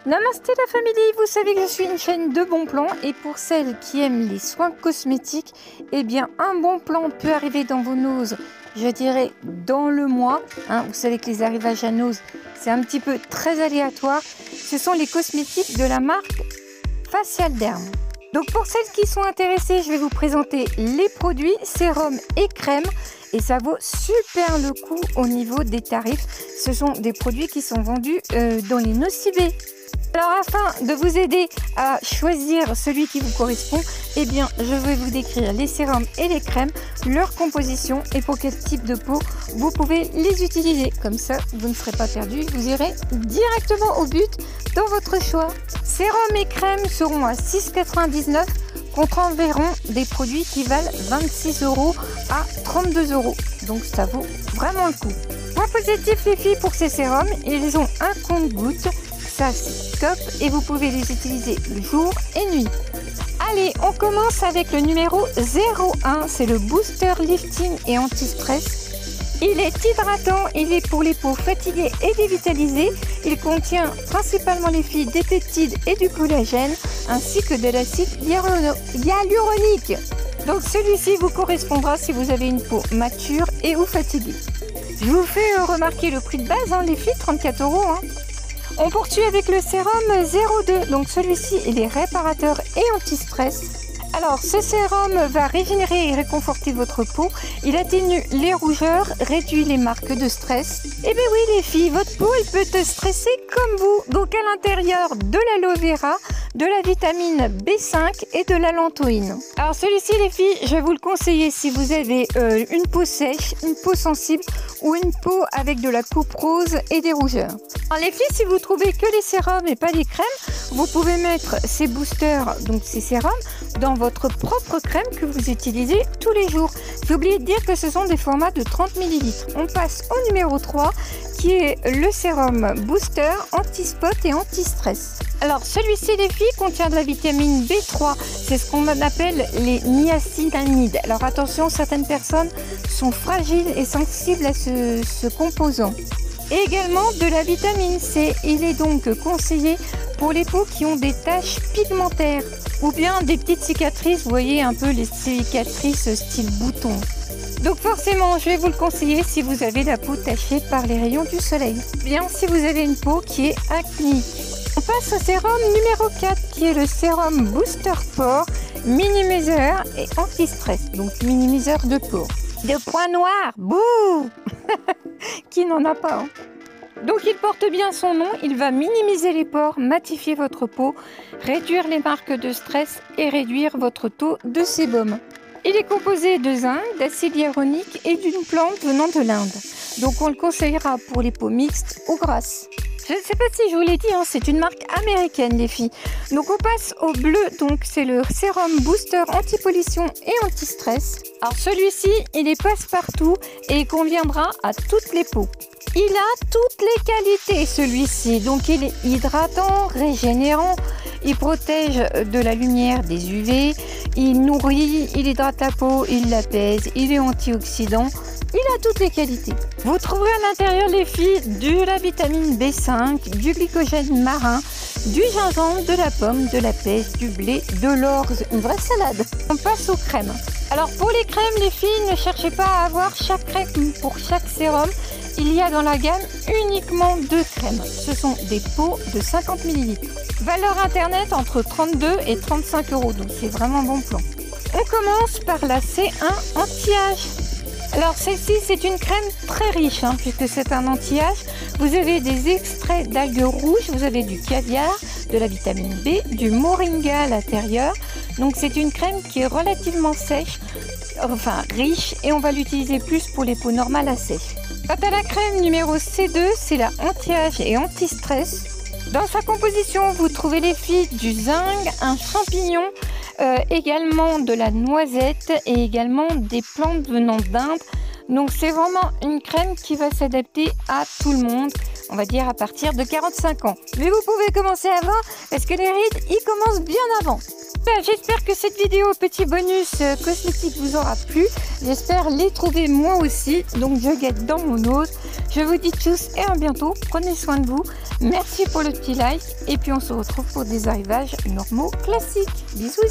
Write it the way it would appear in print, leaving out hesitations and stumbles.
Namasté la famille, vous savez que je suis une chaîne de bons plans et pour celles qui aiment les soins cosmétiques, eh bien un bon plan peut arriver dans vos noses, je dirais dans le mois. Vous savez que les arrivages à noses, c'est un petit peu très aléatoire. Ce sont les cosmétiques de la marque Facial Derm. Donc pour celles qui sont intéressées, je vais vous présenter les produits, sérums et crèmes. Et ça vaut super le coup au niveau des tarifs. Ce sont des produits qui sont vendus dans les Nocibé. Alors afin de vous aider à choisir celui qui vous correspond, eh bien je vais vous décrire les sérums et les crèmes, leur composition et pour quel type de peau vous pouvez les utiliser. Comme ça, vous ne serez pas perdu, vous irez directement au but dans votre choix. Sérums et crèmes seront à 6,99 € contre environ des produits qui valent 26 € à 32 €. Donc ça vaut vraiment le coup. Point positif les filles pour ces sérums, ils ont un compte-gouttes. Ça c'est top et vous pouvez les utiliser jour et nuit. Allez, on commence avec le numéro 01, c'est le Booster Lifting et Anti-Stress. Il est hydratant, il est pour les peaux fatiguées et dévitalisées. Il contient principalement les filles des peptides et du collagène ainsi que de l'acide hyaluronique. Donc celui-ci vous correspondra si vous avez une peau mature et ou fatiguée. Je vous fais remarquer le prix de base, les filles, 34 €. On poursuit avec le sérum 02, donc celui-ci il est réparateur et anti-stress. Alors ce sérum va régénérer et réconforter votre peau, il atténue les rougeurs, réduit les marques de stress. Et bien oui les filles, votre peau elle peut te stresser comme vous, donc à l'intérieur de l'aloe vera, de la vitamine B5 et de la lantoïne. Alors celui-ci les filles, je vais vous le conseiller si vous avez une peau sèche, une peau sensible ou une peau avec de la coupe rose et des rougeurs. Alors les filles, si vous trouvez que les sérums et pas les crèmes, vous pouvez mettre ces boosters, donc ces sérums, dans votre propre crème que vous utilisez tous les jours. J'ai oublié de dire que ce sont des formats de 30 ml. On passe au numéro 3 qui est le sérum booster anti-spot et anti-stress. Alors celui-ci les filles contient de la vitamine B3, c'est ce qu'on appelle les niacinamides. Alors attention, certaines personnes sont fragiles et sensibles à ce composant. Et également de la vitamine C, il est donc conseillé pour les peaux qui ont des taches pigmentaires ou bien des petites cicatrices, vous voyez un peu les cicatrices style bouton. Donc forcément, je vais vous le conseiller si vous avez la peau tachée par les rayons du soleil. Bien si vous avez une peau qui est acnéique. On passe au sérum numéro 4 qui est le sérum Booster Pore, minimiseur et anti-stress. Donc minimiseur de pores. De points noirs, bouh. Qui n'en a pas Donc il porte bien son nom, il va minimiser les pores, matifier votre peau, réduire les marques de stress et réduire votre taux de sébum. Il est composé de zinc, d'acide hyaluronique et d'une plante venant de l'Inde. Donc on le conseillera pour les peaux mixtes ou grasses. Je ne sais pas si je vous l'ai dit, c'est une marque américaine les filles. Donc on passe au bleu, donc c'est le sérum booster anti-pollution et anti-stress. Alors celui-ci, il est passe-partout et il conviendra à toutes les peaux. Il a toutes les qualités celui-ci, donc il est hydratant, régénérant, il protège de la lumière des UV, il nourrit, il hydrate la peau, il l'apaise, il est antioxydant. Il a toutes les qualités. Vous trouverez à l'intérieur les filles de la vitamine B5, du glycogène marin, du gingembre, de la pomme, de la pêche, du blé, de l'orge, une vraie salade. On passe aux crèmes. Alors pour les crèmes les filles, ne cherchez pas à avoir chaque crème pour chaque sérum. Il y a dans la gamme uniquement 2 crèmes. Ce sont des pots de 50 ml. Valeur internet entre 32 et 35 €. Donc c'est vraiment bon plan. On commence par la C1 anti-âge. Alors celle-ci c'est une crème très riche puisque c'est un anti-âge. Vous avez des extraits d'algues rouges, vous avez du caviar, de la vitamine B, du moringa à l'intérieur. Donc c'est une crème qui est relativement sèche, riche et on va l'utiliser plus pour les peaux normales à sèche. Quant à la crème numéro C2, c'est la anti-âge et anti-stress. Dans sa composition, vous trouvez les filles du zinc, un champignon, également de la noisette et également des plantes venant d'Inde. Donc c'est vraiment une crème qui va s'adapter à tout le monde, on va dire à partir de 45 ans. Mais vous pouvez commencer avant parce que les rides, ils commencent bien avant. Ben, j'espère que cette vidéo petit bonus cosmétique vous aura plu. J'espère les trouver moi aussi. Donc je guette dans mon nose. Je vous dis tchuss et à bientôt. Prenez soin de vous. Merci pour le petit like. Et puis on se retrouve pour des arrivages normaux classiques. Bisous.